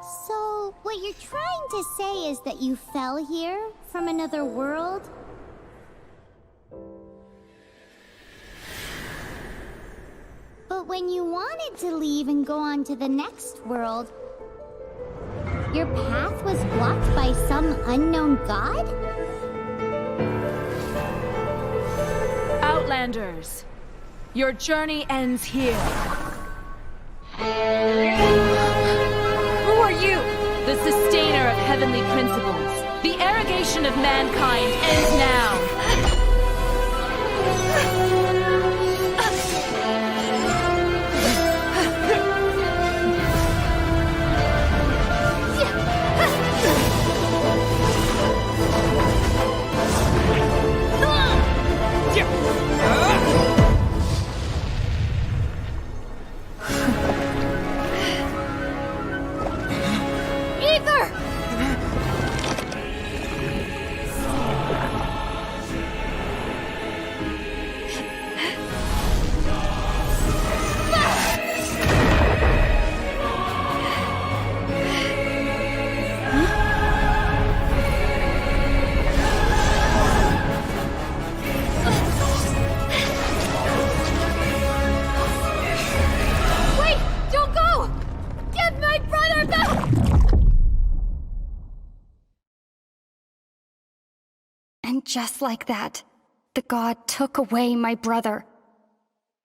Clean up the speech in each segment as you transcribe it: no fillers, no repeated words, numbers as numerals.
So, what you're trying to say is that you fell here from another world? But when you wanted to leave and go on to the next world, your path was blocked by some unknown god? Outlanders, your journey ends here. Who are you? The sustainer of heavenly principles. The arrogation of mankind ends now. And just like that, the god took away my brother.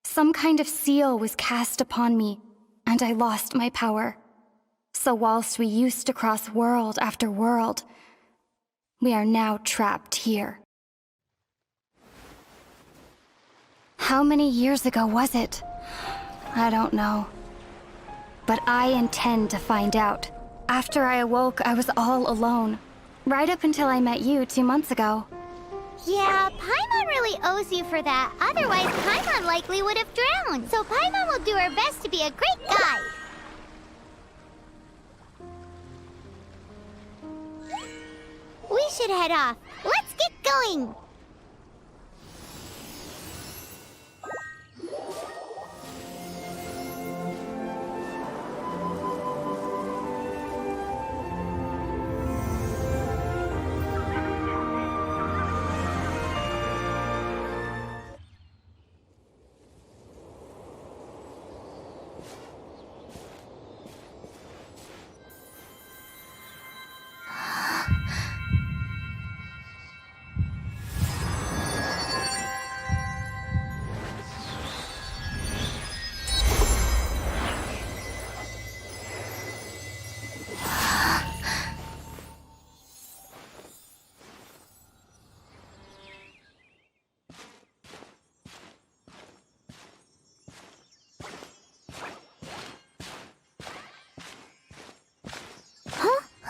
Some kind of seal was cast upon me, and I lost my power. So whilst we used to cross world after world, we are now trapped here. How many years ago was it? I don't know. But I intend to find out. After I awoke, I was all alone. Right up until I met you 2 months ago. Yeah, Paimon really owes you for that. Otherwise, Paimon likely would have drowned. So Paimon will do her best to be a great guide. We should head off. Let's get going!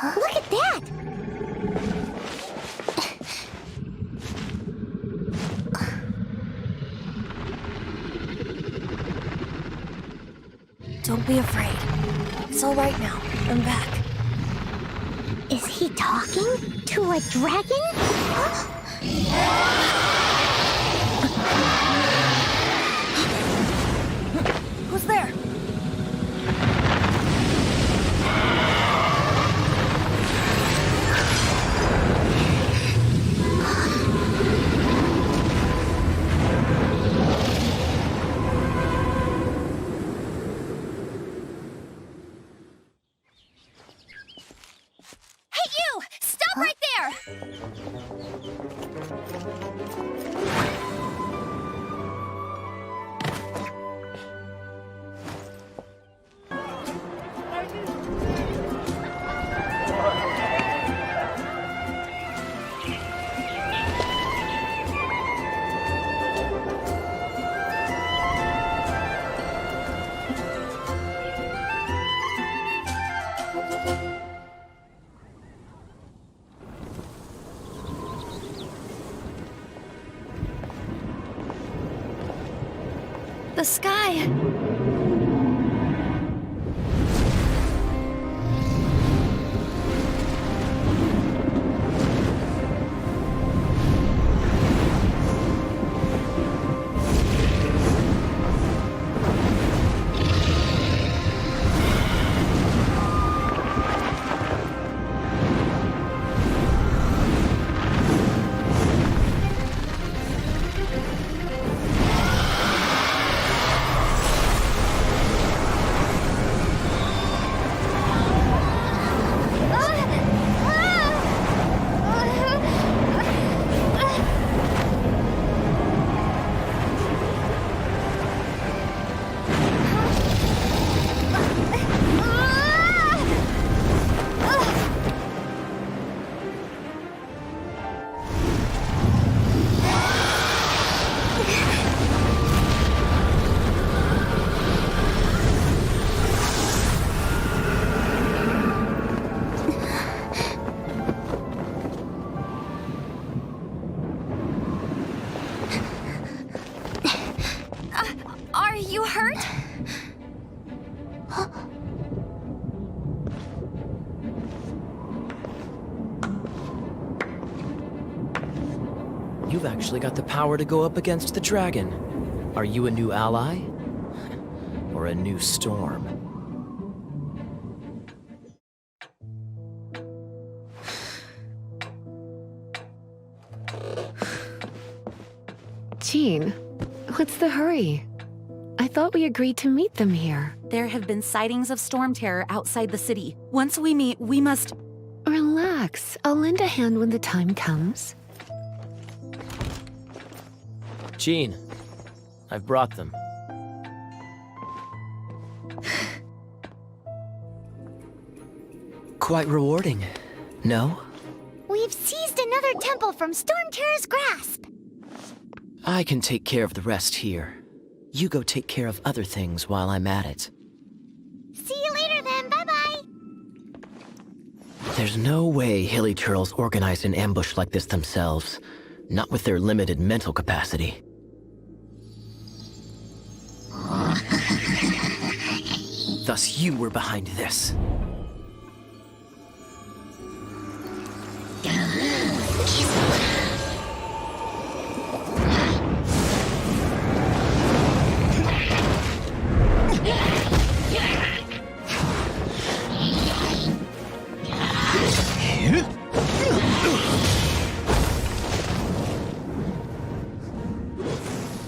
Look at that! Don't be afraid. It's all right now. I'm back. Is he talking to a dragon? Who's there? The sky! You've actually got the power to go up against the dragon. Are you a new ally? Or a new storm? Jean, what's the hurry? I thought we agreed to meet them here. There have been sightings of storm terror outside the city. Once we meet, we must... Relax. I'll lend a hand when the time comes. Jean, I've brought them. Quite rewarding, no? We've seized another temple from Storm Terror's grasp. I can take care of the rest here. You go take care of other things while I'm at it. See you later then, bye-bye. There's no way Hilly Turtles organized an ambush like this themselves. Not with their limited mental capacity. Thus you were behind this.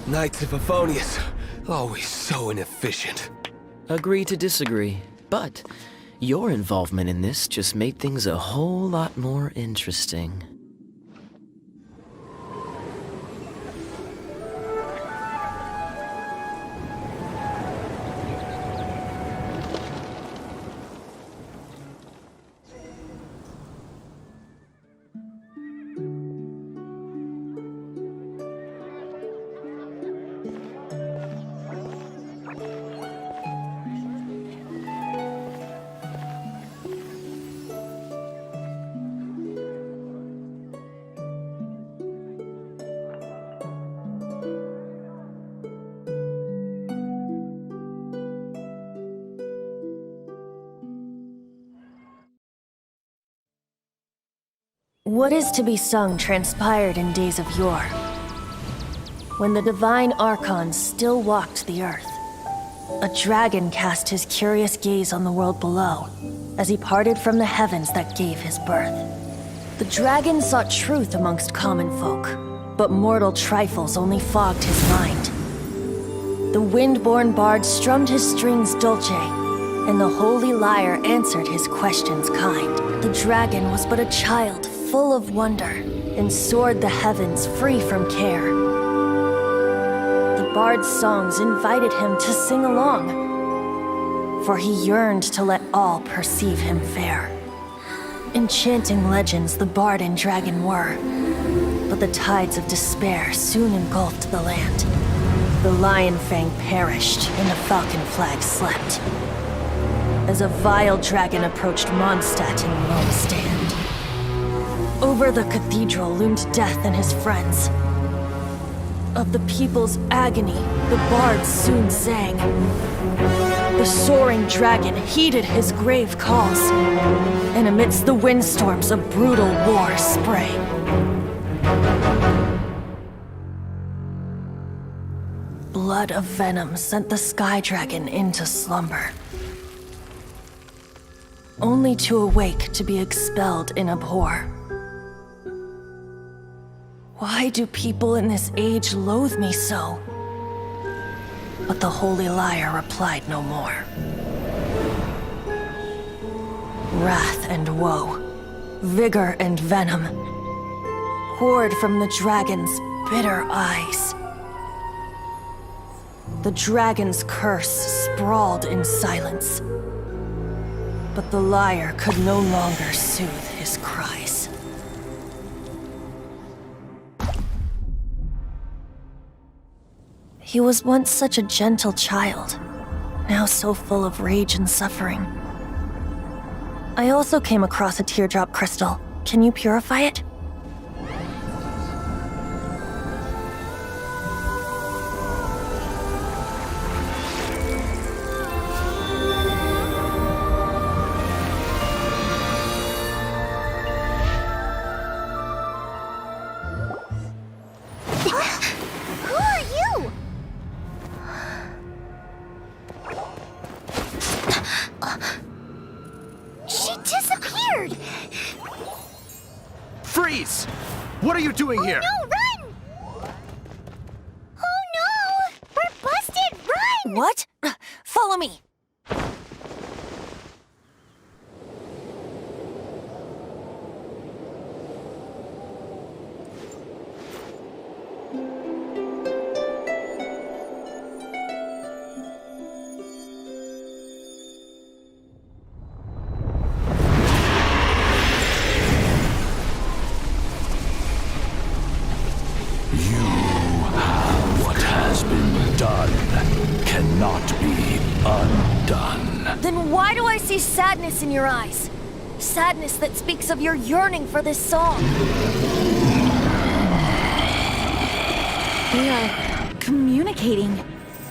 Knights of Euphonius, always so inefficient. Agree to disagree, but your involvement in this just made things a whole lot more interesting. What is to be sung transpired in days of yore, when the divine archons still walked the earth. A dragon cast his curious gaze on the world below, as he parted from the heavens that gave his birth. The dragon sought truth amongst common folk, but mortal trifles only fogged his mind. The wind-born bard strummed his strings dulce, and the holy lyre answered his questions kind. The dragon was but a child, full of wonder, and soared the heavens free from care. The bard's songs invited him to sing along, for he yearned to let all perceive him fair. Enchanting legends the bard and dragon were, but the tides of despair soon engulfed the land. The lion fang perished, and the falcon flag slept, as a vile dragon approached Mondstadt in lone stand. Over the cathedral loomed death and his friends. Of the people's agony, the bards soon sang. The soaring dragon heeded his grave calls, and amidst the windstorms a brutal war sprang. Blood of venom sent the sky dragon into slumber, only to awake to be expelled in abhor. Why do people in this age loathe me so? But the holy lyre replied no more. Wrath and woe, vigor and venom, poured from the dragon's bitter eyes. The dragon's curse sprawled in silence, but the lyre could no longer soothe his cries. He was once such a gentle child, now so full of rage and suffering. I also came across a teardrop crystal. Can you purify it? Freeze! What are you doing here? No, run! Oh no! We're busted! Run! What? Follow me. What has been done cannot be undone. Then why do I see sadness in your eyes? Sadness that speaks of your yearning for this song. They are communicating.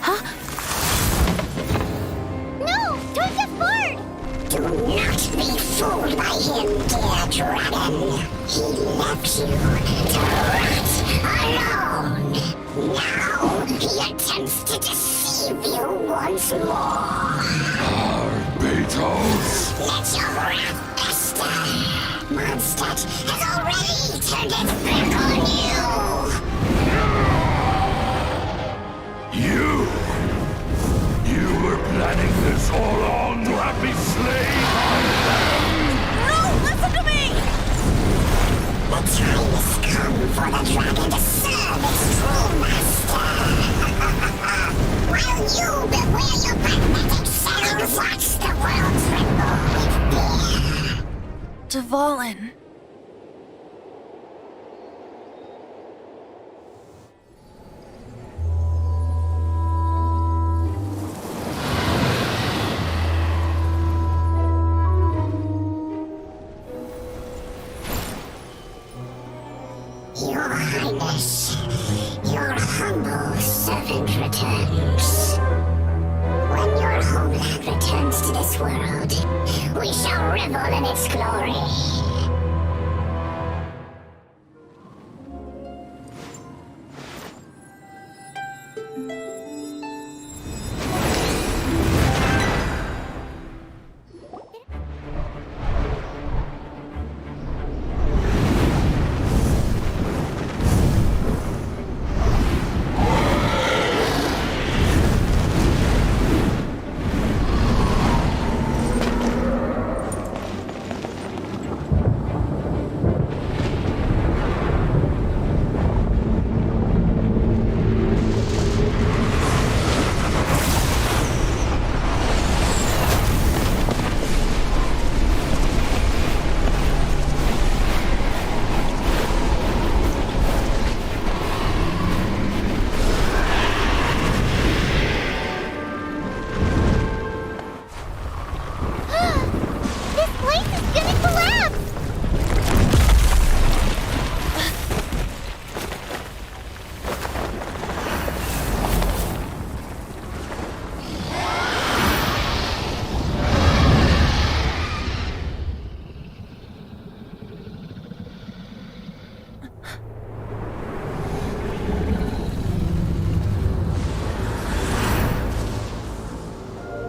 Huh? No! Don't get bored! Do not be fooled by him, dear dragon. He left you to rot alone. Now he attempts to deceive you once more. Beetles. Let your wrath fester. Mondstadt has already turned its back on You were planning this all along to have me slain on them. No, listen to me! The time has come for the dragon to serve its true master. While you beware your magnetic shadows, watch the world tremble with fear. Dvalin. Your Highness, your humble servant returns. When your homeland returns to this world, we shall revel in its glory.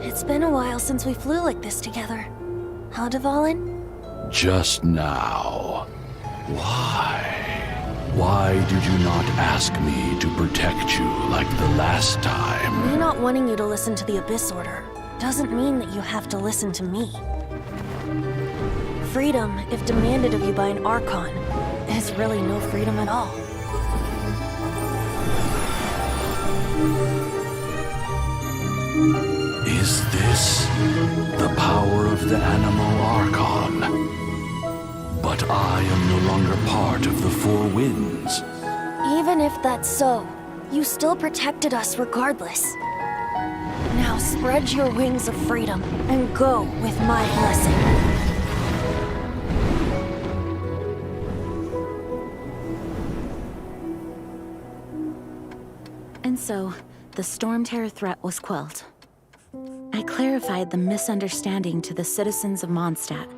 It's been a while since we flew like this together. Huh, Dvalin? Just now. Why? Why did you not ask me to protect you like the last time? Me not wanting you to listen to the Abyss Order doesn't mean that you have to listen to me. Freedom, if demanded of you by an Archon, is really no freedom at all. Is this the power of the animal Archon? But I am no longer part of the Four Winds. Even if that's so, you still protected us regardless. Now spread your wings of freedom and go with my blessing. And so, the Storm Terror threat was quelled. I clarified the misunderstanding to the citizens of Mondstadt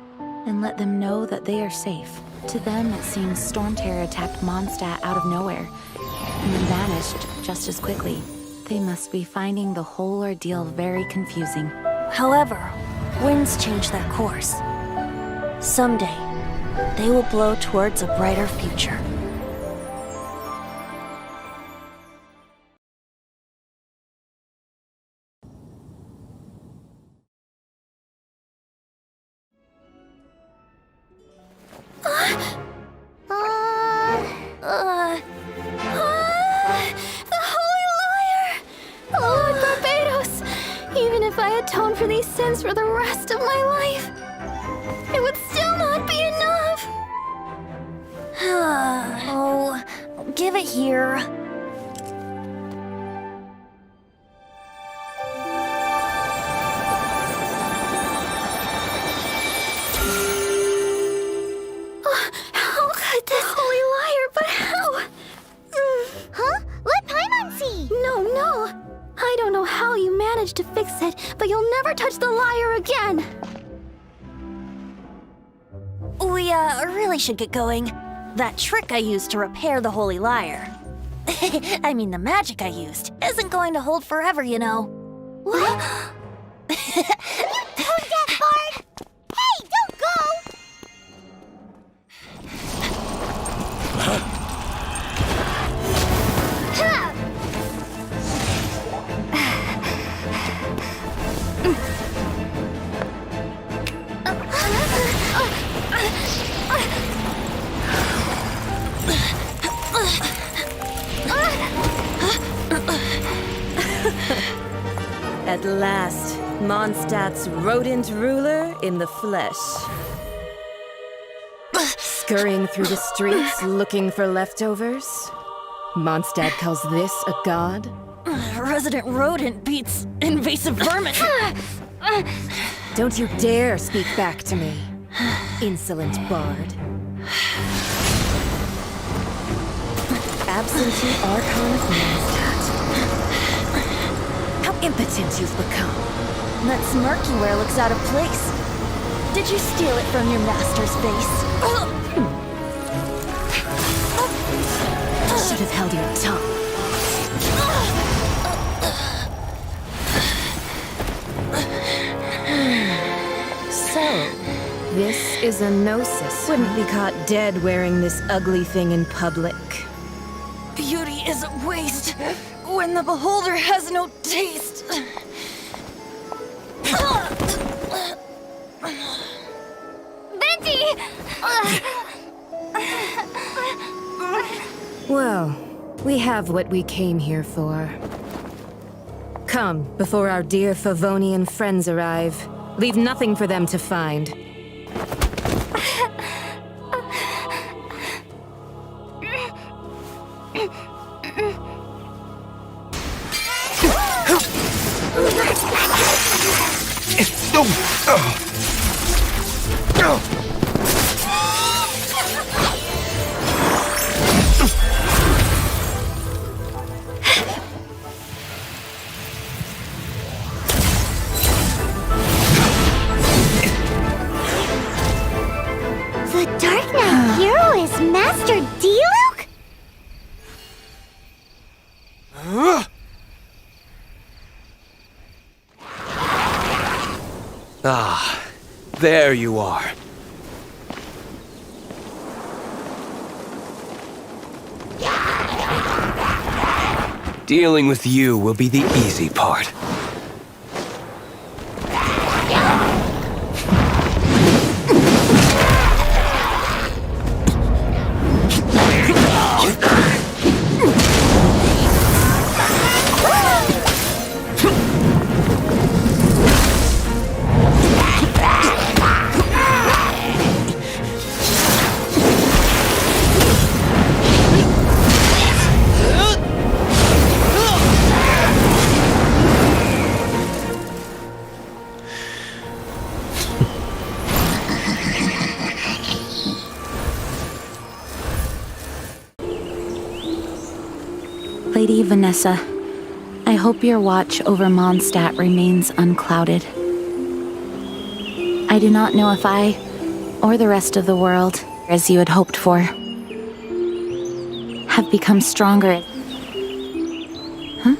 and let them know that they are safe. To them, it seems Storm Terror attacked Mondstadt out of nowhere and then vanished just as quickly. They must be finding the whole ordeal very confusing. However, winds change their course. Someday, they will blow towards a brighter future. The Holy Liar! Lord Barbados! Even if I atone for these sins for the rest of my life, it would still not be enough! Oh, give it here. How could this Holy Liar, but how? Huh? Let Paimon see! No. I don't know how you managed to fix it, but you'll never touch the liar again! We, really should get going. That trick I used to repair the Holy Liar. I mean, the magic I used isn't going to hold forever, you know. What? Don't get Bard! Hey, don't go! At last, Mondstadt's rodent ruler in the flesh. Scurrying through the streets looking for leftovers? Mondstadt calls this a god? Resident rodent beats invasive vermin. Don't you dare speak back to me, insolent bard. Absentee Archon of Mondstadt. How impotent you've become. That smirk you wear looks out of place. Did you steal it from your master's face? Should have held your tongue. So, this is a gnosis. Wouldn't be caught dead wearing this ugly thing in public. Beauty is a waste when the beholder has no taste. Venti! Well, we have what we came here for. Come, before our dear Favonian friends arrive. Leave nothing for them to find. The Dark Knight hero is Master Diluc? Ah, there you are. Dealing with you will be the easy part. Lady Vanessa, I hope your watch over Mondstadt remains unclouded. I do not know if I, or the rest of the world, as you had hoped for, have become stronger. Huh?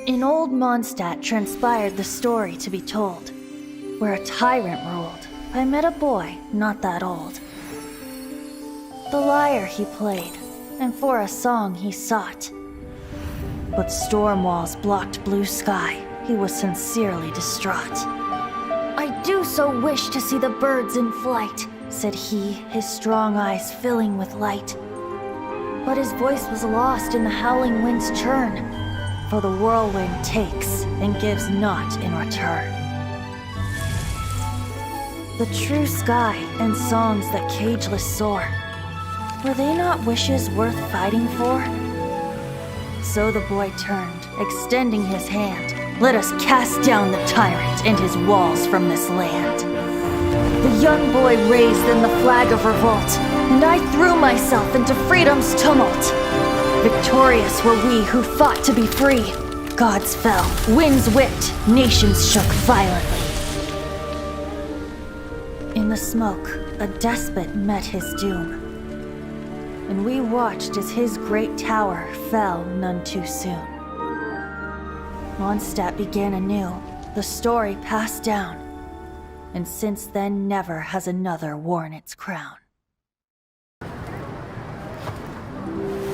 In old Mondstadt transpired the story to be told, where a tyrant ruled. I met a boy not that old. The lyre he played, and for a song he sought. But storm walls blocked blue sky, he was sincerely distraught. I do so wish to see the birds in flight, said he, his strong eyes filling with light. But his voice was lost in the howling wind's churn, for the whirlwind takes and gives not in return. The true sky and songs that cageless soar, were they not wishes worth fighting for? So the boy turned, extending his hand. Let us cast down the tyrant and his walls from this land. The young boy raised then the flag of revolt, and I threw myself into freedom's tumult. Victorious were we who fought to be free. Gods fell, winds whipped, nations shook violently. In the smoke, a despot met his doom, and we watched as his great tower fell none too soon. Mondstadt began anew, the story passed down, and since then never has another worn its crown.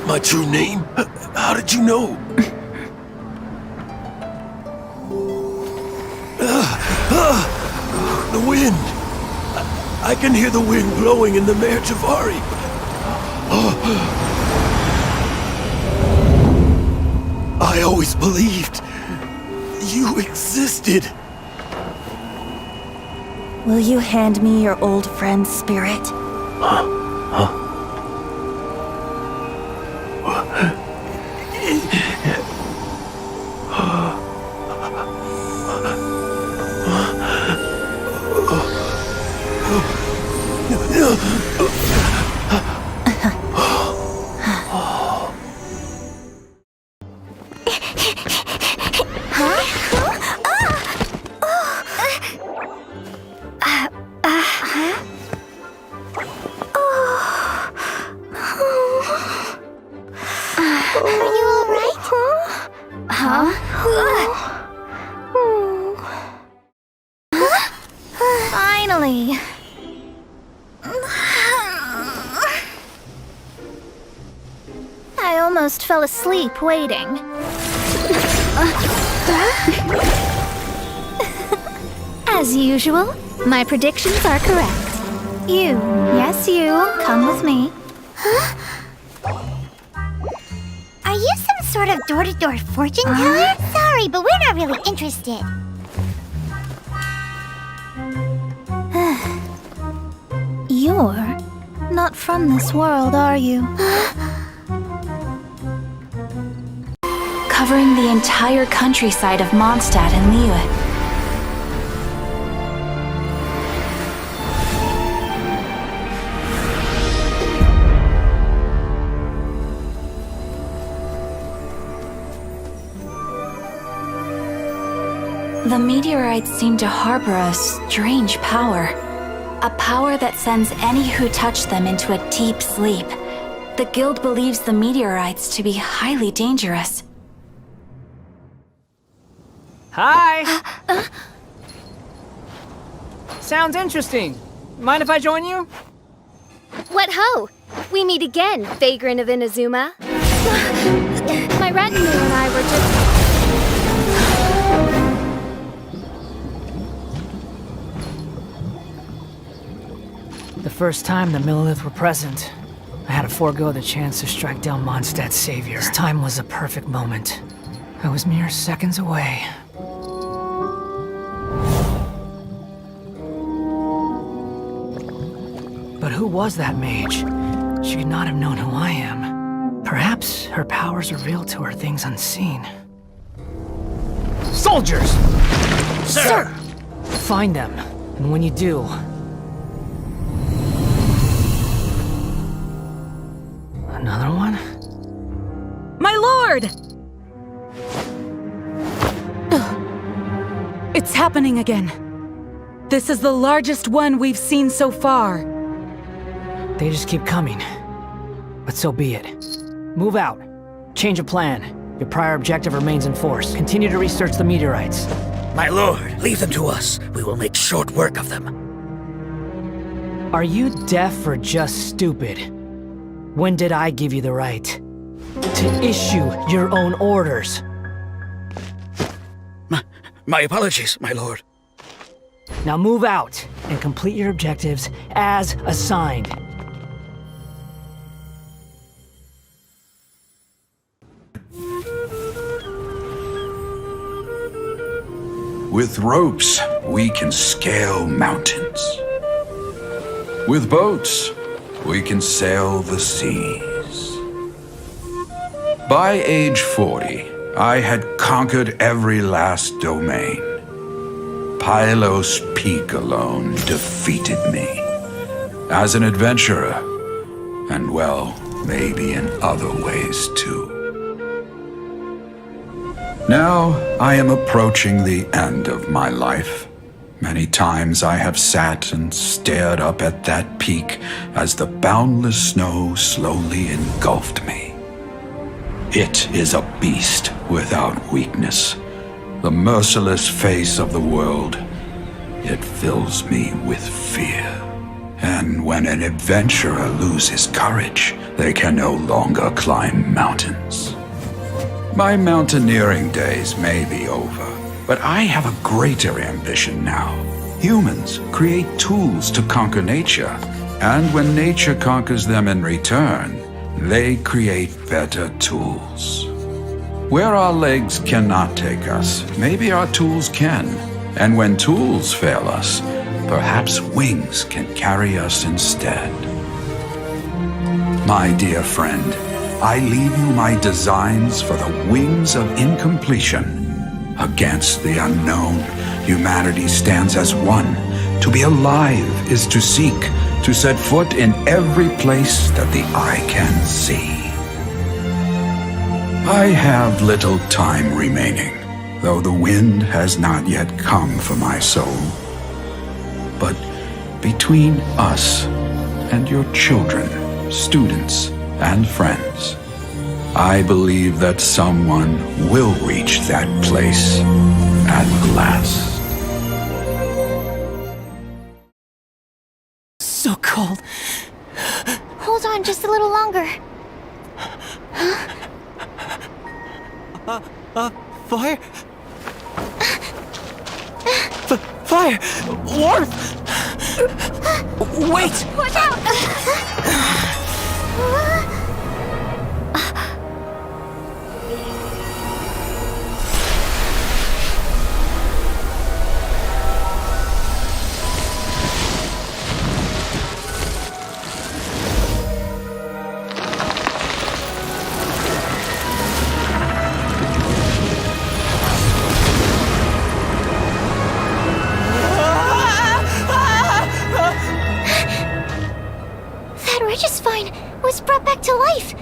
My true name? How did you know? The wind! I can hear the wind blowing in the Mare Javari. I always believed you existed. Will you hand me your old friend's spirit? Finally. I almost fell asleep waiting. As usual, my predictions are correct. You, yes you, come with me. Are you some sort of door-to-door fortune teller? Sorry, but we're not really interested. You're not from this world, are you? Covering the entire countryside of Mondstadt and Liyue. The meteorites seem to harbor a strange power. A power that sends any who touch them into a deep sleep. The guild believes the meteorites to be highly dangerous. Hi! Sounds interesting. Mind if I join you? What ho! We meet again, Vagrant of Inazuma. My retinue and I were just... The first time the Millelith were present, I had to forego the chance to strike down Mondstadt's savior. This time was a perfect moment. I was mere seconds away. But who was that mage? She could not have known who I am. Perhaps her powers revealed to her things unseen. Soldiers! Sir! Find them, and when you do... Another one? My lord! It's happening again. This is the largest one we've seen so far. They just keep coming. But so be it. Move out. Change of plan. Your prior objective remains in force. Continue to research the meteorites. My lord, leave them to us. We will make short work of them. Are you deaf or just stupid? When did I give you the right to issue your own orders? My apologies, my lord. Now move out and complete your objectives as assigned. With ropes, we can scale mountains. With boats, we can sail the seas. By age 40, I had conquered every last domain. Pylos Peak alone defeated me. As an adventurer, and well, maybe in other ways too. Now, I am approaching the end of my life. Many times I have sat and stared up at that peak as the boundless snow slowly engulfed me. It is a beast without weakness, the merciless face of the world. It fills me with fear. And when an adventurer loses courage, they can no longer climb mountains. My mountaineering days may be over, but I have a greater ambition now. Humans create tools to conquer nature, and when nature conquers them in return, they create better tools. Where our legs cannot take us, maybe our tools can. And when tools fail us, perhaps wings can carry us instead. My dear friend, I leave you my designs for the wings of incompletion. Against the unknown, humanity stands as one. To be alive is to seek, to set foot in every place that the eye can see. I have little time remaining, though the wind has not yet come for my soul. But between us and your children, students, and friends, I believe that someone will reach that place at last. So cold. Hold on just a little longer. Fire? Fire! Warmth! Wait! Watch out! Regis-Fine was brought back to life.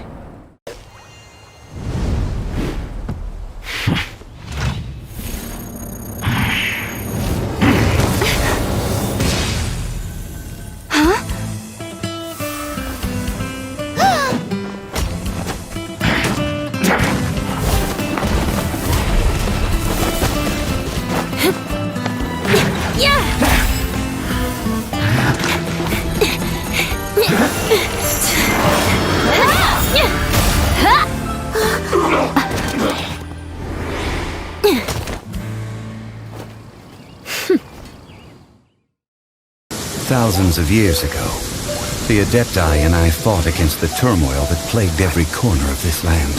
Thousands of years ago, the Adepti and I fought against the turmoil that plagued every corner of this land.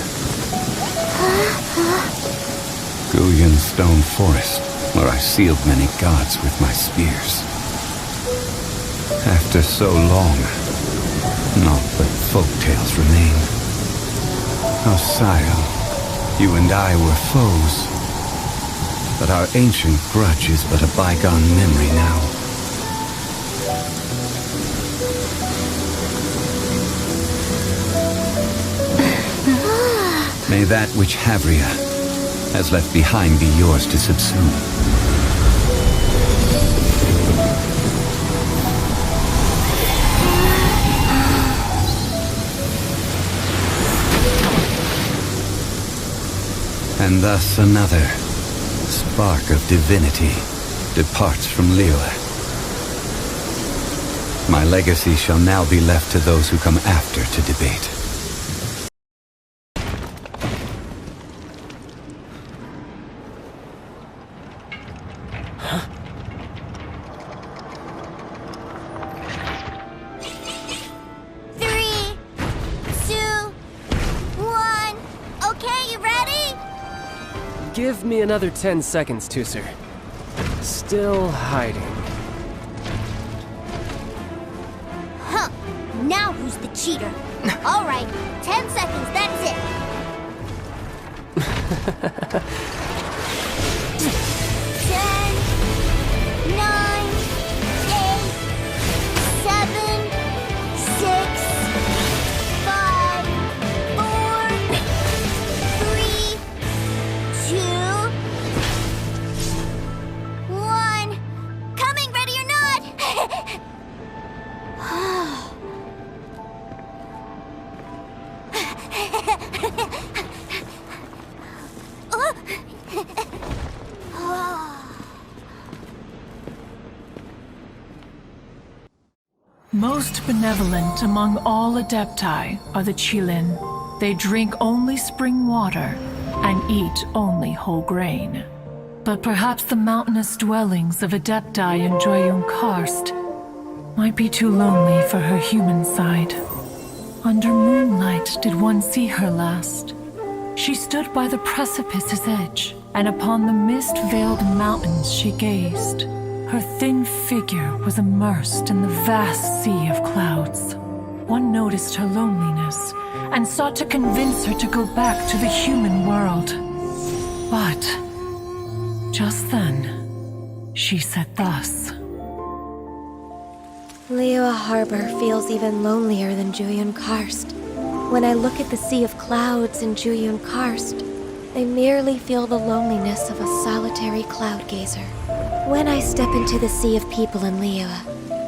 Guyan Stone Forest, where I sealed many gods with my spears. After so long, naught but folk tales remain. Our sire, you and I were foes, but our ancient grudge is but a bygone memory now. May that which Havria has left behind be yours to subsume. And thus another spark of divinity departs from Liyue. My legacy shall now be left to those who come after to debate. Give me another 10 seconds, Tusser. Still hiding. Huh. Now who's the cheater? All right, 10 seconds, that's it. 10, 9, 8, 7, 6, 5, 4, 3, 2, 1. Coming, ready or not! Most benevolent among all Adepti are the Qilin. They drink only spring water and eat only whole grain. But perhaps the mountainous dwellings of Adepti in Joyun Karst might be too lonely for her human side. Under moonlight did one see her last. She stood by the precipice's edge, and upon the mist-veiled mountains she gazed. Her thin figure was immersed in the vast sea of clouds. One noticed her loneliness, and sought to convince her to go back to the human world. But just then, she said thus. Liyue Harbor feels even lonelier than Joyun Karst. When I look at the sea of clouds in Joyun Karst, I merely feel the loneliness of a solitary cloud gazer. When I step into the sea of people in Liyue,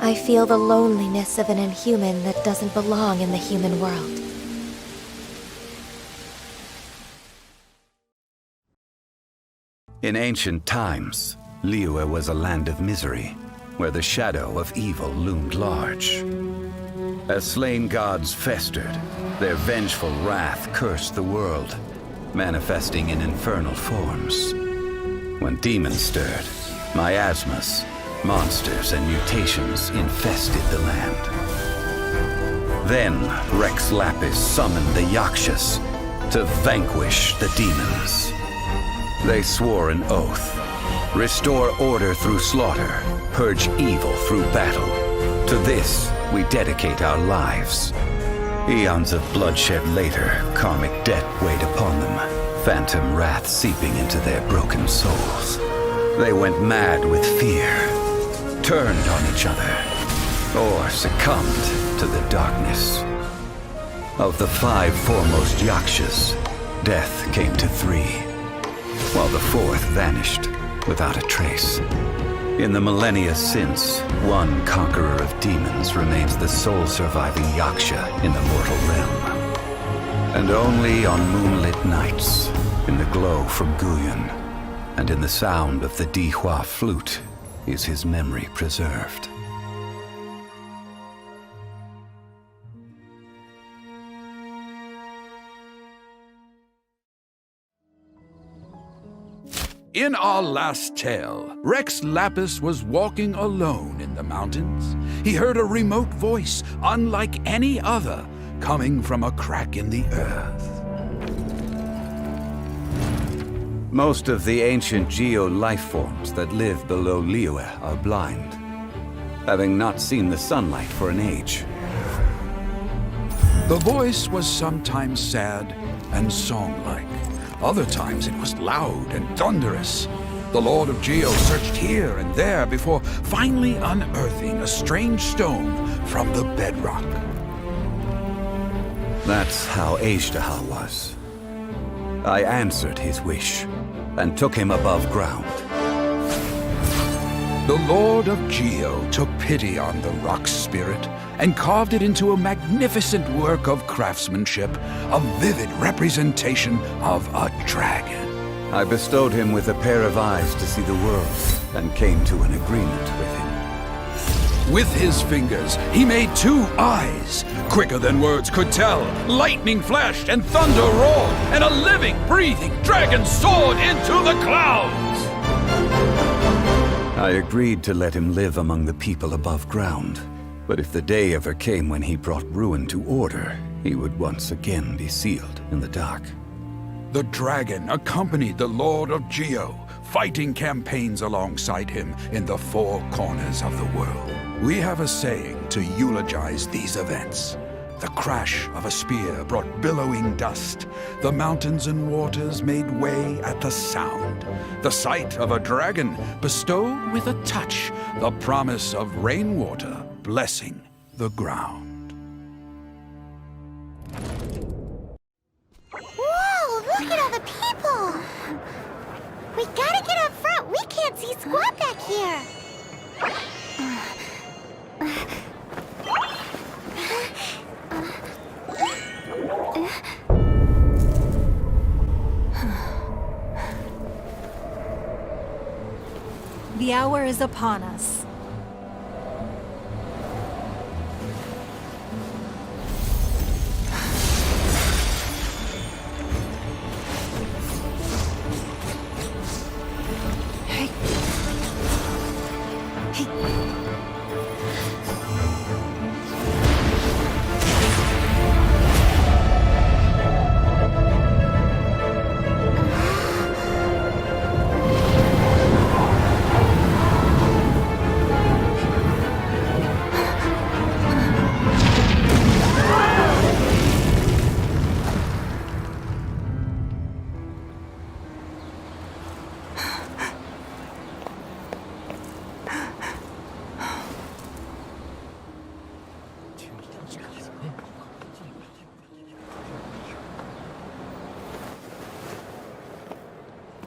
I feel the loneliness of an inhuman that doesn't belong in the human world. In ancient times, Liyue was a land of misery, where the shadow of evil loomed large. As slain gods festered, their vengeful wrath cursed the world, manifesting in infernal forms. When demons stirred, miasmas, monsters, and mutations infested the land. Then Rex Lapis summoned the Yakshas to vanquish the demons. They swore an oath: restore order through slaughter, purge evil through battle. To this, we dedicate our lives. Eons of bloodshed later, karmic debt weighed upon them, phantom wrath seeping into their broken souls. They went mad with fear, turned on each other, or succumbed to the darkness. Of the 5 foremost Yakshas, death came to 3, while the 4th vanished without a trace. In the millennia since, one conqueror of demons remains the sole surviving Yaksha in the mortal realm. And only on moonlit nights, in the glow from Guyun, and in the sound of the Dihua flute, is his memory preserved. In our last tale, Rex Lapis was walking alone in the mountains. He heard a remote voice, unlike any other, coming from a crack in the earth. Most of the ancient geo-life forms that live below Liyue are blind, having not seen the sunlight for an age. The voice was sometimes sad and song-like. Other times it was loud and thunderous. The Lord of Geo searched here and there before finally unearthing a strange stone from the bedrock. That's how Ajdahal was. I answered his wish and took him above ground. The Lord of Geo took pity on the rock spirit and carved it into a magnificent work of craftsmanship, a vivid representation of a dragon. I bestowed him with a pair of eyes to see the world, and came to an agreement with him. With his fingers, he made 2 eyes, quicker than words could tell. Lightning flashed and thunder roared, and a living, breathing dragon soared into the clouds. I agreed to let him live among the people above ground. But if the day ever came when he brought ruin to order, he would once again be sealed in the dark. The dragon accompanied the Lord of Geo, fighting campaigns alongside him in the 4 corners of the world. We have a saying to eulogize these events. The crash of a spear brought billowing dust. The mountains and waters made way at the sound. The sight of a dragon bestowed with a touch the promise of rainwater blessing the ground. Whoa, look at all the people! We gotta get up front. We can't see squat back here. The hour is upon us.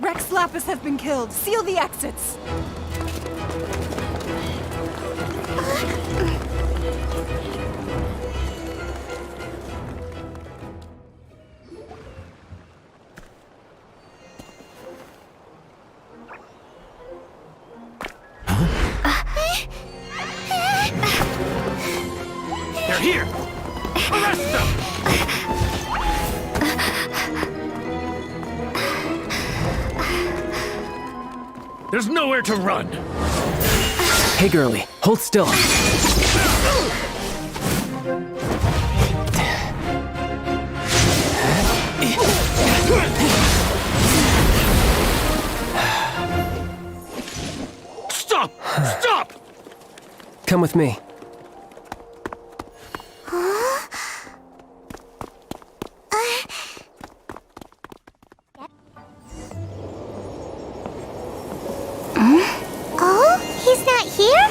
Rex Lapis has been killed. Seal the exits. They're here! Arrest them! There's nowhere to run! Hey, girlie, hold still. Stop! Stop! Come with me. Oh, he's not here?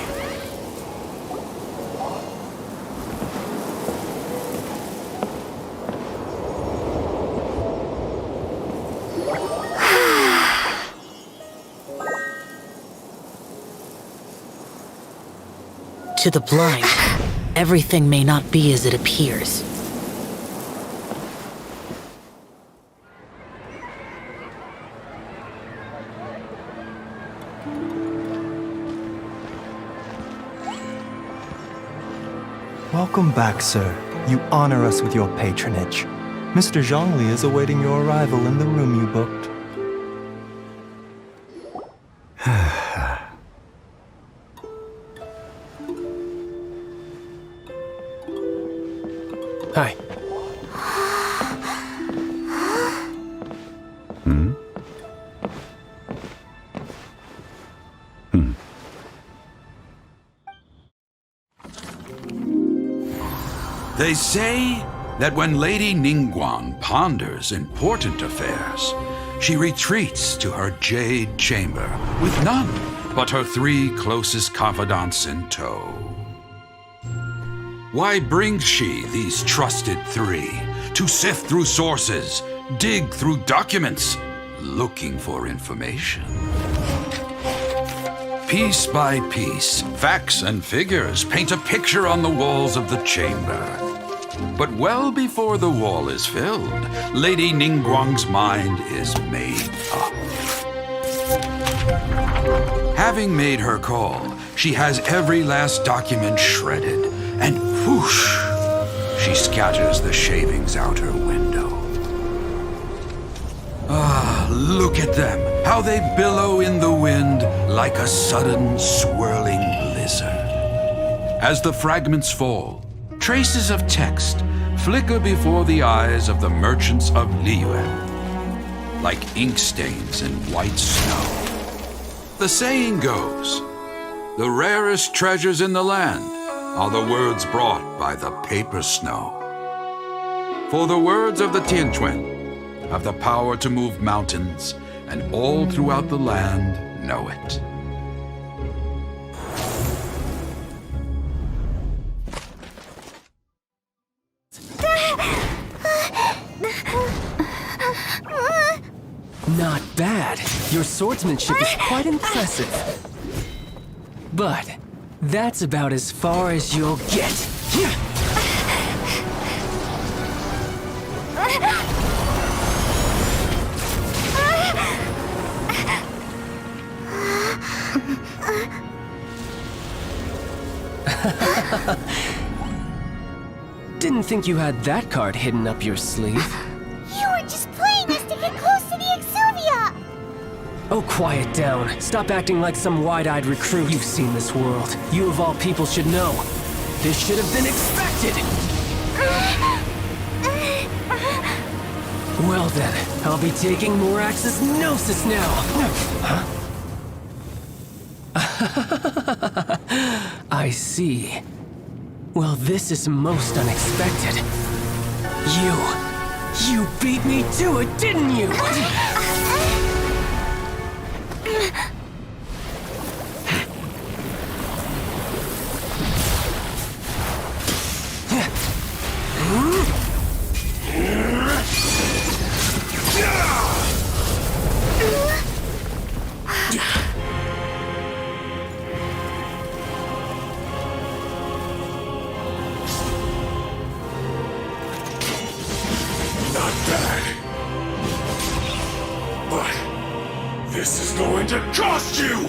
To the blind, everything may not be as it appears. Welcome back, sir. You honor us with your patronage. Mr. Zhongli is awaiting your arrival in the room you booked. Hi. They say that when Lady Ningguang ponders important affairs, she retreats to her jade chamber with none but her 3 closest confidants in tow. Why brings she these trusted 3 to sift through sources, dig through documents, looking for information? Piece by piece, facts and figures paint a picture on the walls of the chamber. But well before the wall is filled, Lady Ningguang's mind is made up. Having made her call, she has every last document shredded, and whoosh, she scatters the shavings out her window. Ah, look at them, how they billow in the wind like a sudden swirling blizzard. As the fragments fall, traces of text flicker before the eyes of the merchants of Liyue, like ink stains in white snow. The saying goes, the rarest treasures in the land are the words brought by the paper snow. For the words of the Tianquan have the power to move mountains, and all throughout the land know it. Not bad. Your swordsmanship is quite impressive. But that's about as far as you'll get. Didn't think you had that card hidden up your sleeve. You were just playing us to get close to the Exuvia! Oh, quiet down. Stop acting like some wide-eyed recruit. You've seen this world. You of all people should know. This should have been expected! Well then, I'll be taking Morax's Gnosis now! I see. Well, this is most unexpected. You beat me to it, didn't you? This is going to cost you!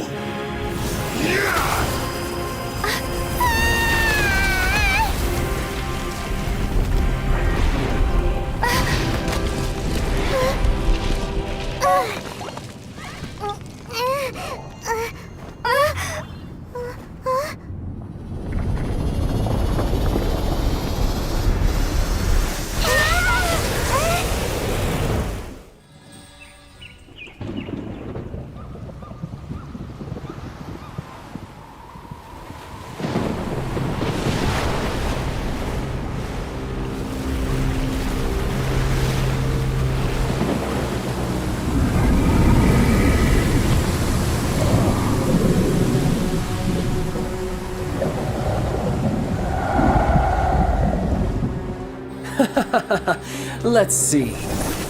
Let's see.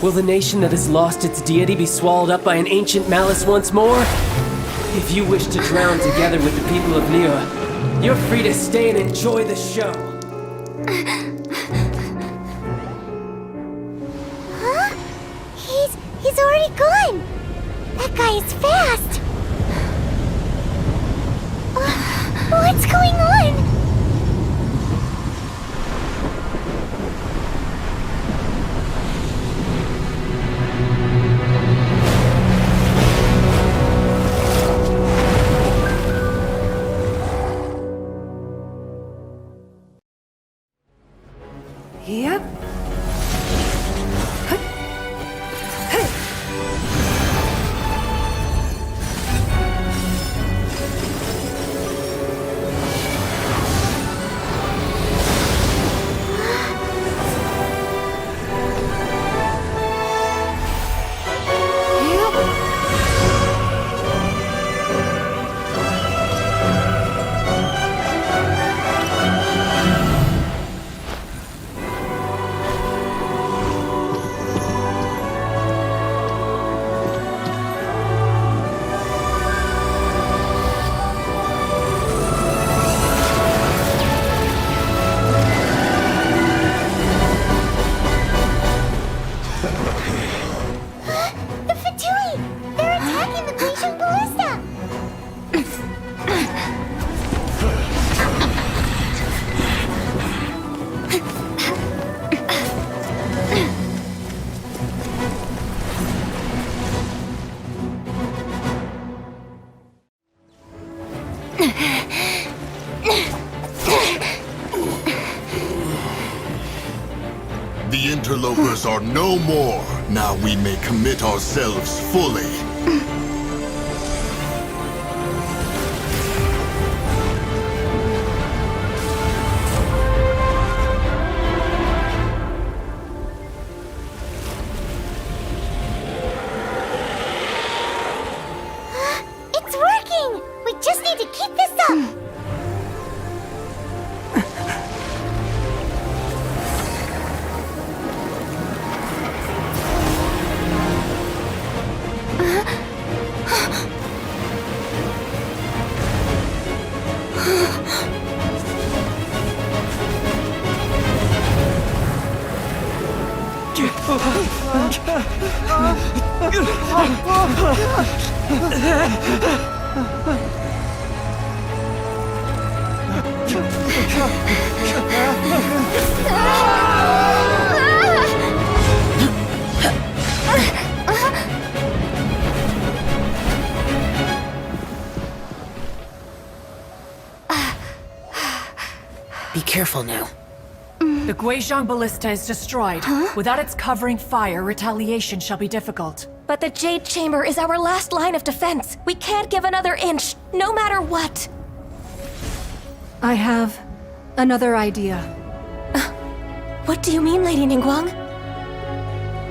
Will the nation that has lost its deity be swallowed up by an ancient malice once more? If you wish to drown together with the people of Liyue, you're free to stay and enjoy the show. Huh? He's already gone! That guy is fast! What's going on? Yep. The interlopers are no more. Now we may commit ourselves fully. It's working! We just need to keep this up! Be careful now. The Guizhong Ballista is destroyed. Without its covering fire, retaliation shall be difficult. But the Jade Chamber is our last line of defense. We can't give another inch, no matter what. I have another idea. What do you mean, Lady Ningguang?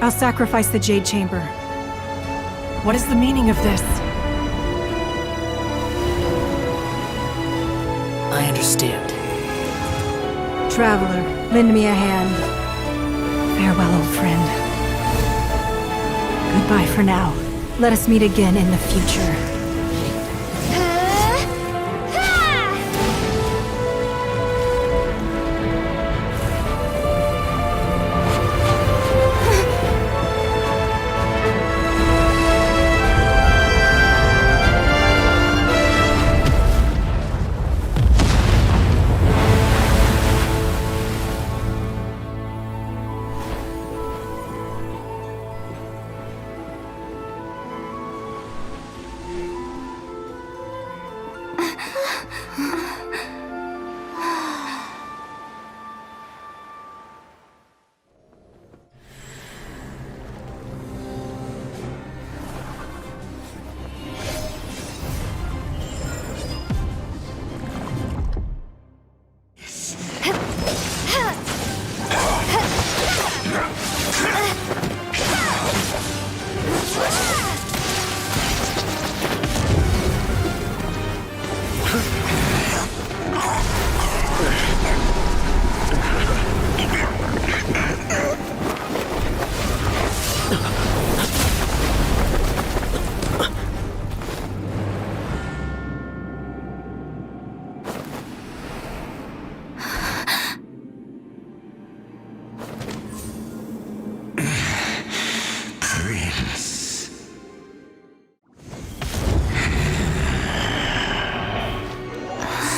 I'll sacrifice the Jade Chamber. What is the meaning of this? I understand. Traveler, lend me a hand. Farewell, old friend. Goodbye for now. Let us meet again in the future.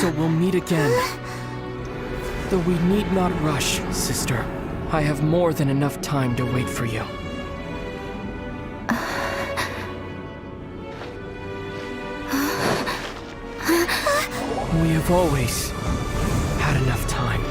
So we'll meet again. Though we need not rush, sister. I have more than enough time to wait for you. We have always had enough time.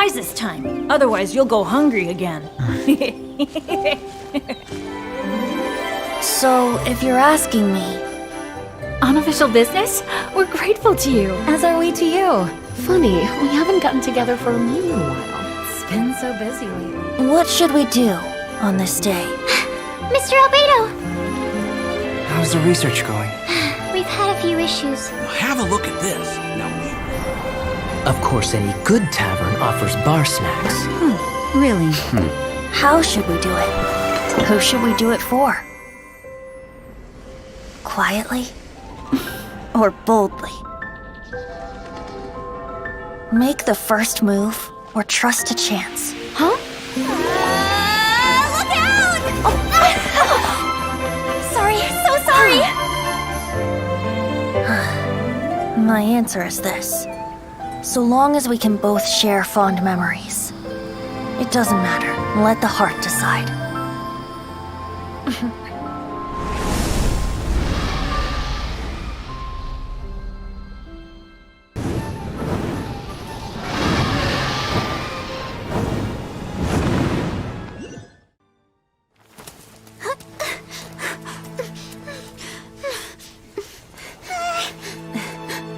surprise this time. Otherwise, you'll go hungry again. So, if you're asking me... Unofficial business? We're grateful to you. As are we to you. Funny, we haven't gotten together for a meal in a while. It's been so busy lately. What should we do on this day? Mr. Albedo! How's the research going? We've had a few issues. Have a look at this. Now, Of course, any good tavern offers bar snacks. Really? How should we do it? Who should we do it for? Quietly? Or boldly? Make the first move, or trust a chance. Huh? Look out! Sorry, so sorry! My answer is this. So long as we can both share fond memories. It doesn't matter. Let the heart decide.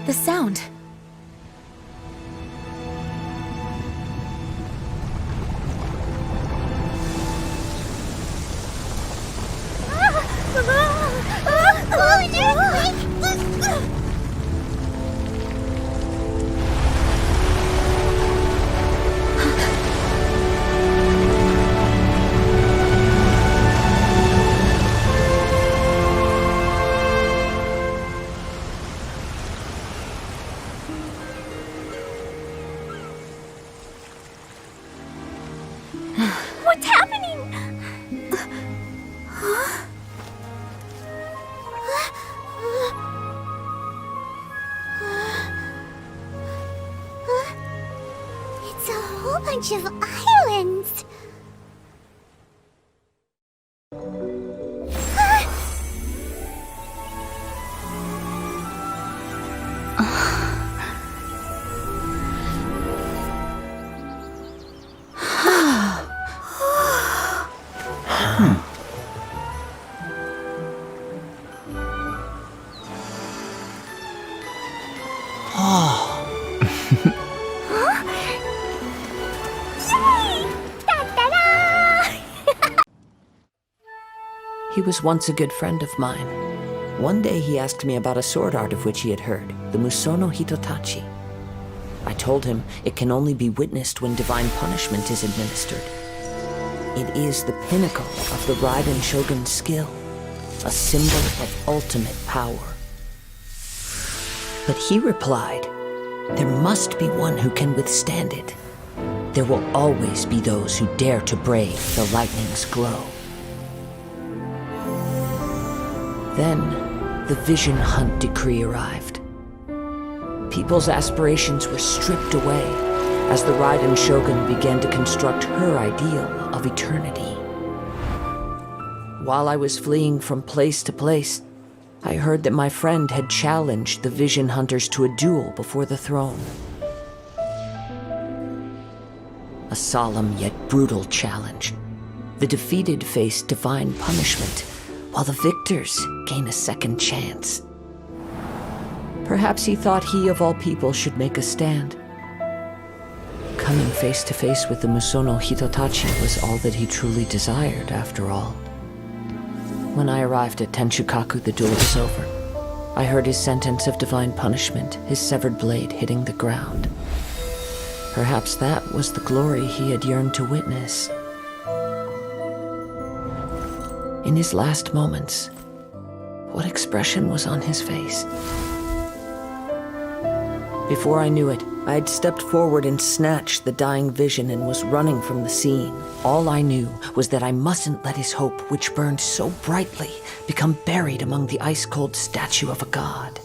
The sound. What's happening? It's a whole bunch of islands. He was once a good friend of mine. One day he asked me about a sword art of which he had heard, the Musono Hitotachi. I told him it can only be witnessed when divine punishment is administered. It is the pinnacle of the Raiden Shogun's skill, a symbol of ultimate power. But he replied, there must be one who can withstand it. There will always be those who dare to brave the lightning's glow. Then, the Vision Hunt decree arrived. People's aspirations were stripped away as the Raiden Shogun began to construct her ideal of eternity. While I was fleeing from place to place, I heard that my friend had challenged the Vision Hunters to a duel before the throne. A solemn yet brutal challenge. The defeated face divine punishment, while the victors gain a second chance. Perhaps he thought he of all people should make a stand. Coming face to face with the Musono Hitotachi was all that he truly desired, after all. When I arrived at Tenshukaku, the duel was over. I heard his sentence of divine punishment, his severed blade hitting the ground. Perhaps that was the glory he had yearned to witness. In his last moments, what expression was on his face? Before I knew it, I had stepped forward and snatched the dying vision and was running from the scene. All I knew was that I mustn't let his hope, which burned so brightly, become buried among the ice-cold statue of a god.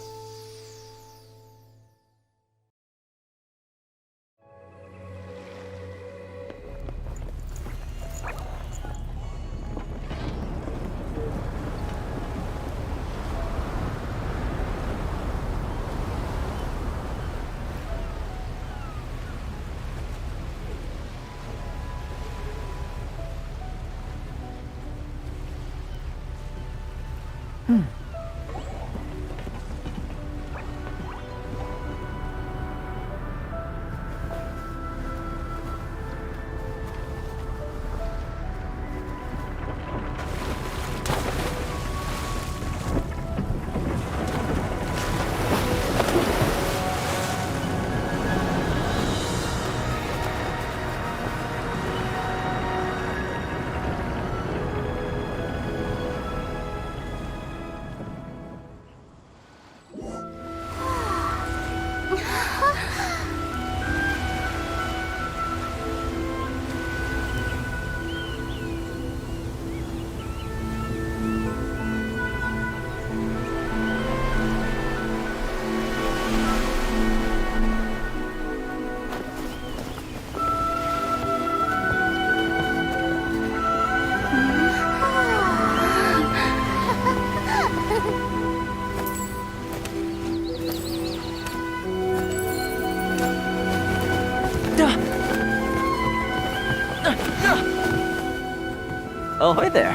Oh, hi there.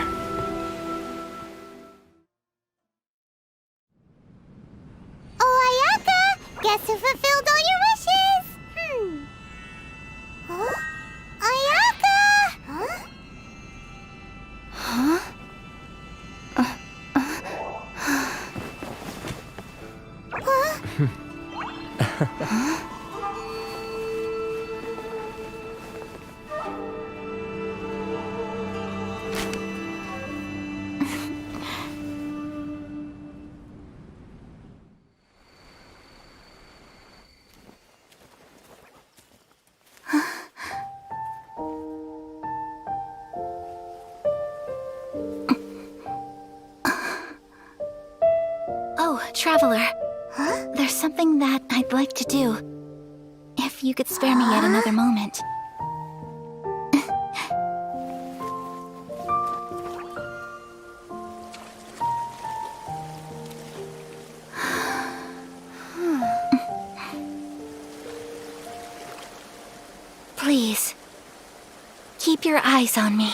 Oh, Ayaka! Guess who fulfilled all your wishes? Huh? Ayaka! Huh? Oh, Traveler. There's something that I'd like to do. If you could spare me yet another moment. Please, keep your eyes on me.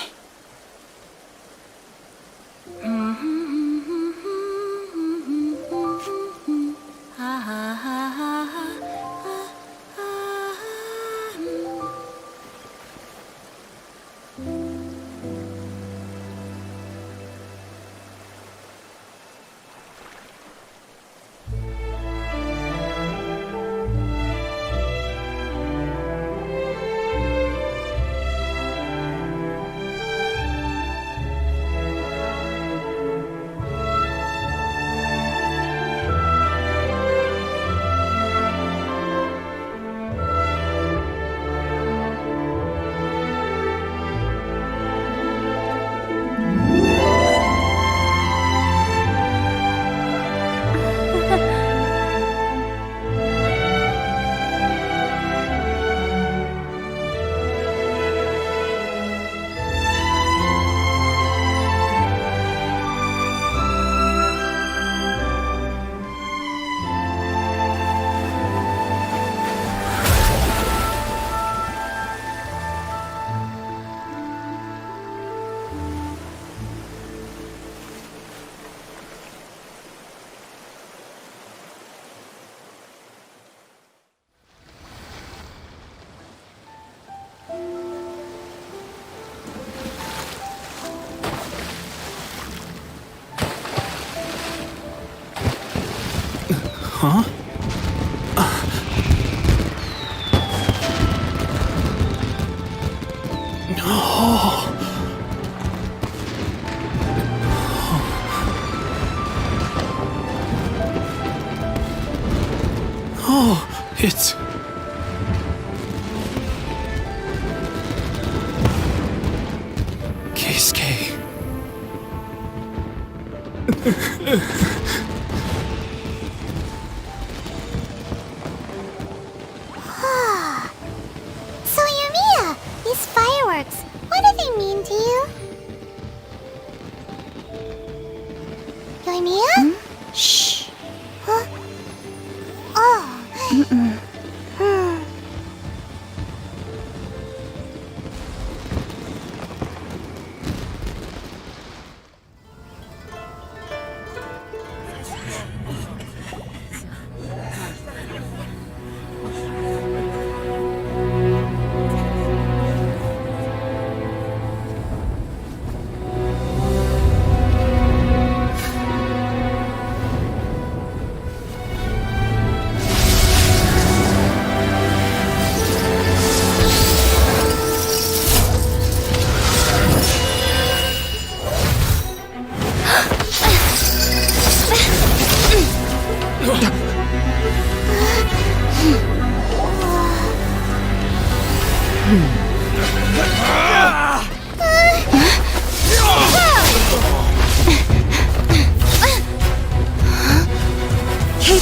Huh? Oh, it's... Keisuke. So, Yumiya, these fireworks, what do they mean to you? Yumiya? Shh. Huh? Oh.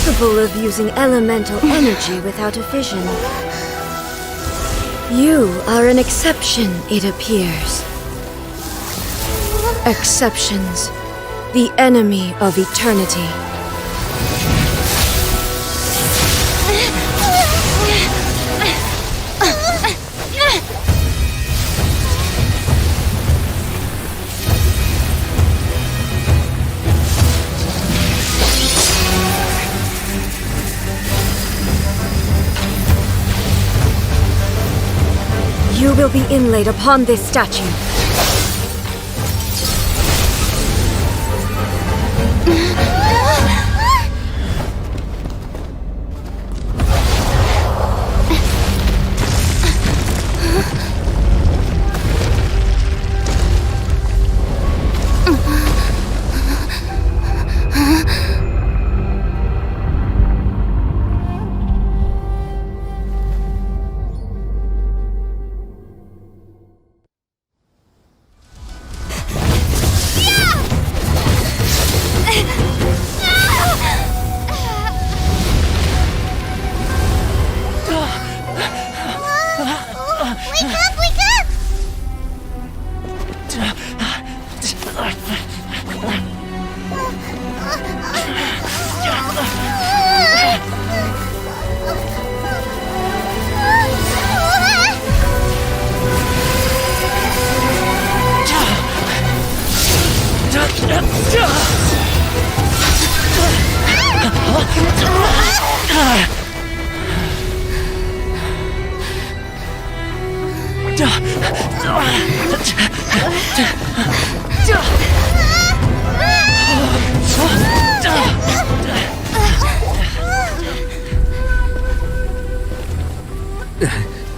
capable of using elemental energy without a fission. You are an exception, it appears. Exceptions, the enemy of eternity. You will be inlaid upon this statue.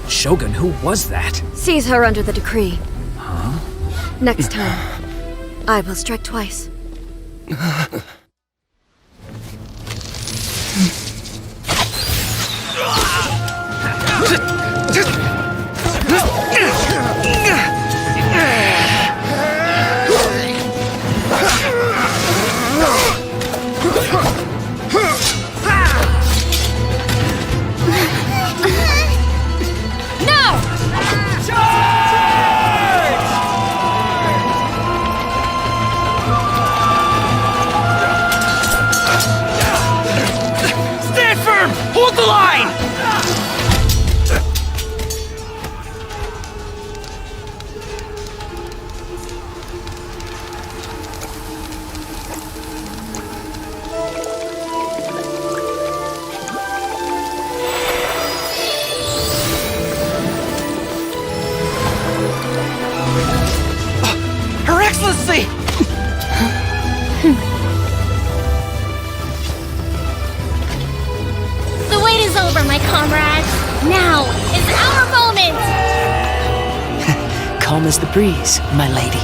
Shogun, who was that? Seize her under the decree. Huh? Next time, I will strike twice. Hold the line! Her Excellency! The wait is over, my comrades. Now is our moment! Calm as the breeze, my lady.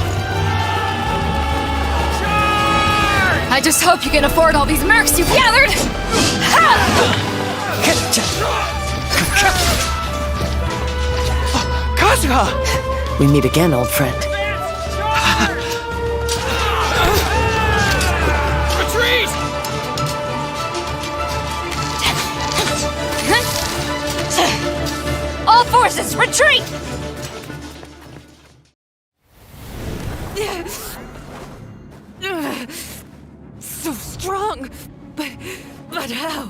I just hope you can afford all these mercs you've gathered! Kazuha! We meet again, old friend. Retreat! All forces, retreat! So strong, but how?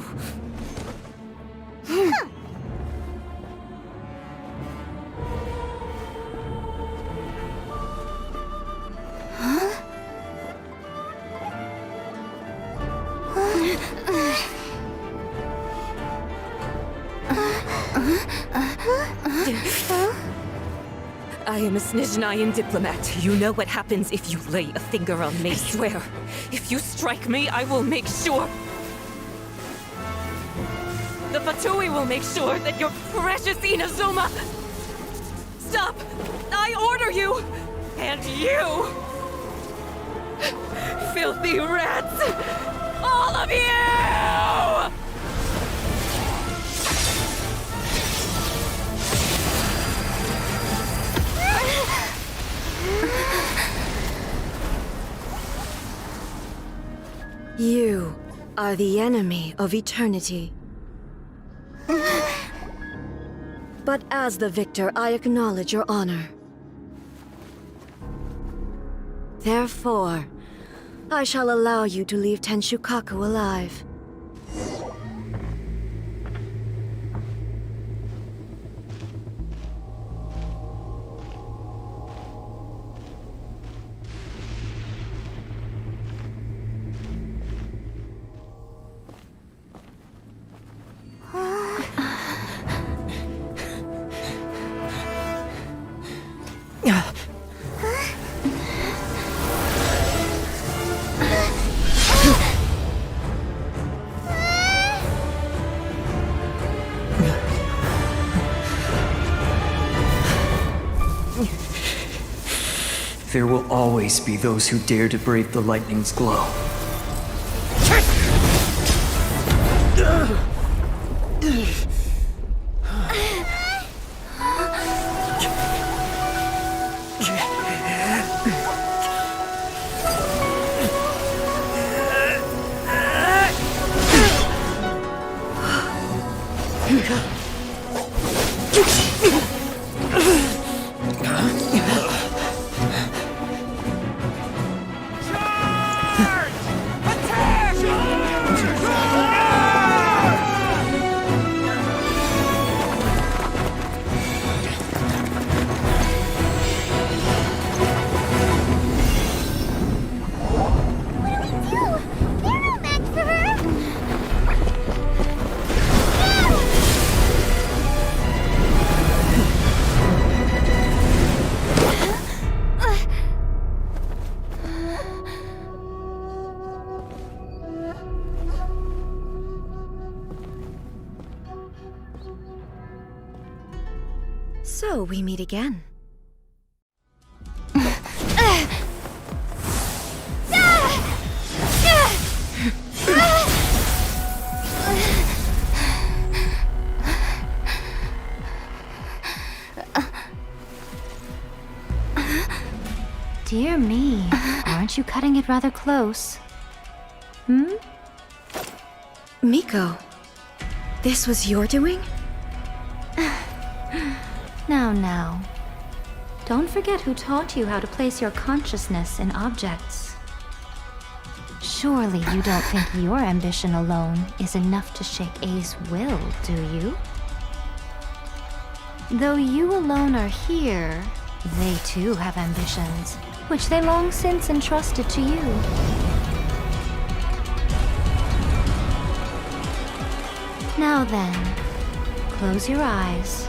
I am a Snezhnayan diplomat. You know what happens if you lay a finger on me. I swear, if you strike me, I will make sure... The Fatui will make sure that your precious Inazuma... Stop! I order you! And you! Filthy rats! All of you! You are the enemy of eternity. But as the victor, I acknowledge your honor. Therefore, I shall allow you to leave Tenshukaku alive. There will always be those who dare to brave the lightning's glow. So we meet again. Dear me, aren't you cutting it rather close? Hmm? Miko, this was your doing? Now. Don't forget who taught you how to place your consciousness in objects. Surely you don't think your ambition alone is enough to shake A's will, do you? Though you alone are here, they too have ambitions, which they long since entrusted to you. Now then, close your eyes.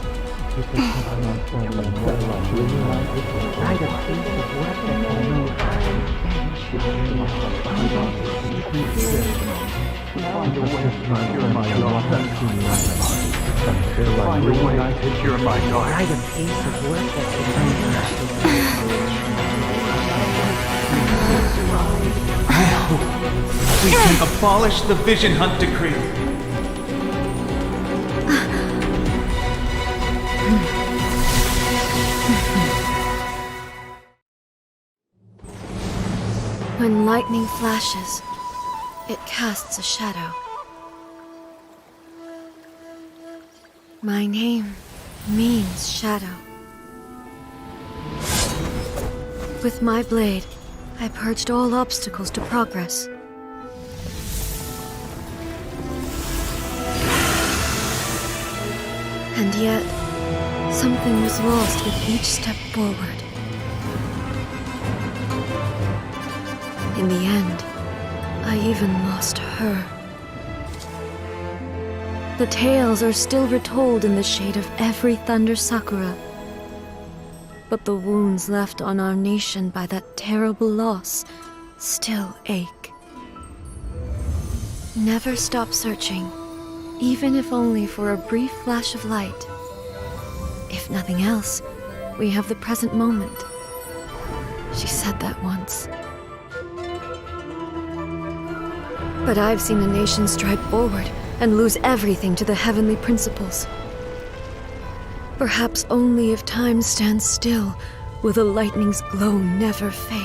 We can abolish the Vision Hunt Decree. When lightning flashes, it casts a shadow. My name means shadow. With my blade, I purged all obstacles to progress. And yet, something was lost with each step forward. In the end, I even lost her. The tales are still retold in the shade of every Thunder Sakura. But the wounds left on our nation by that terrible loss still ache. Never stop searching, even if only for a brief flash of light. If nothing else, we have the present moment. She said that once. But I've seen a nation stride forward and lose everything to the heavenly principles. Perhaps only if time stands still will the lightning's glow never fade.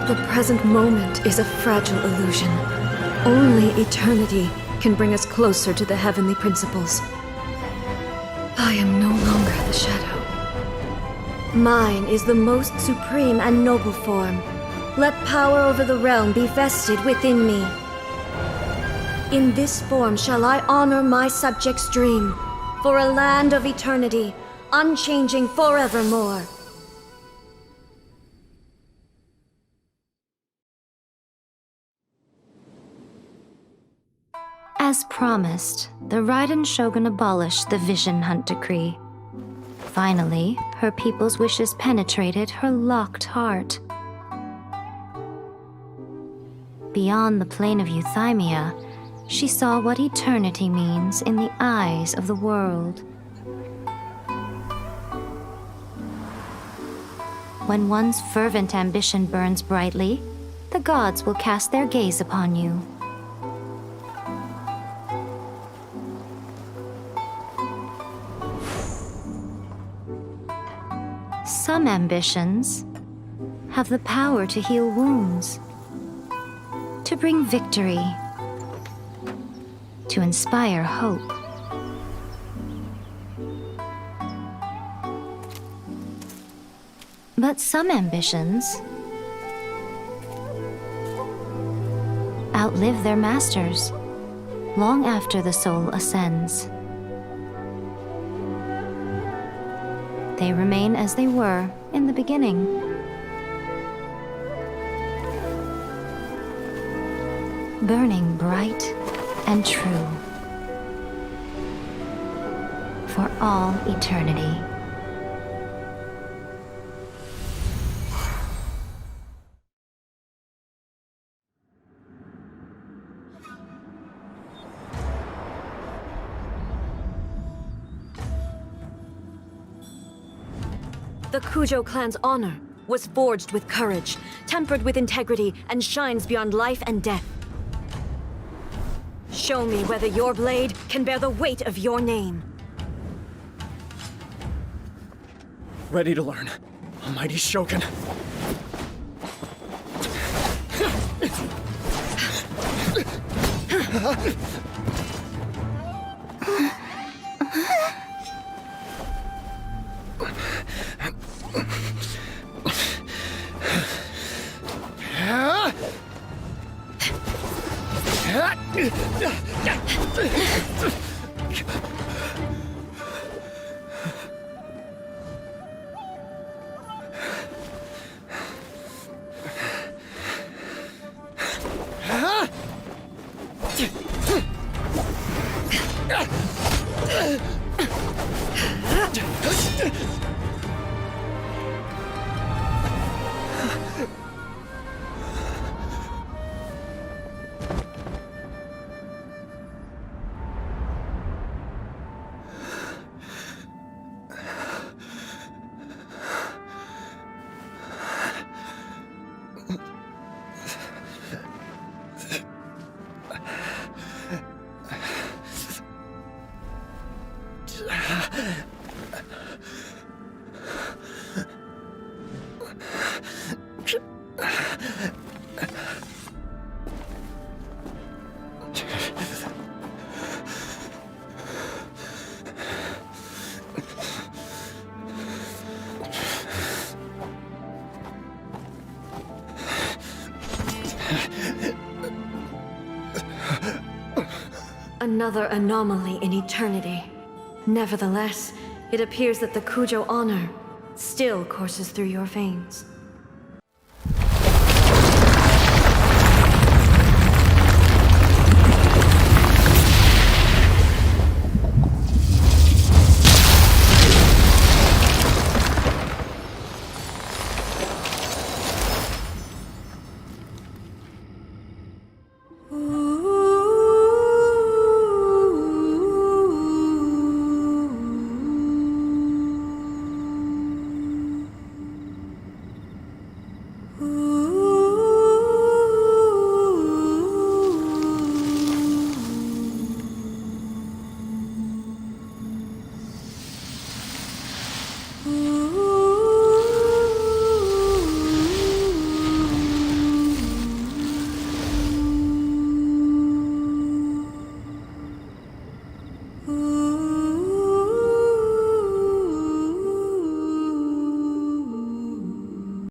The present moment is a fragile illusion. Only eternity can bring us closer to the heavenly principles. I am no longer the shadow. Mine is the most supreme and noble form. Let power over the realm be vested within me. In this form shall I honor my subjects' dream, for a land of eternity, unchanging forevermore. As promised, the Raiden Shogun abolished the Vision Hunt Decree. Finally, her people's wishes penetrated her locked heart. Beyond the plane of euthymia, she saw what eternity means in the eyes of the world. When one's fervent ambition burns brightly, the gods will cast their gaze upon you. Some ambitions have the power to heal wounds, to bring victory, to inspire hope. But some ambitions outlive their masters long after the soul ascends. They remain as they were in the beginning. Burning bright and true for all eternity. The Kujo clan's honor was forged with courage, tempered with integrity, and shines beyond life and death. Show me whether your blade can bear the weight of your name. Ready to learn, Almighty Shogun. Another anomaly in eternity. Nevertheless, it appears that the Kujo honor still courses through your veins. Ooh.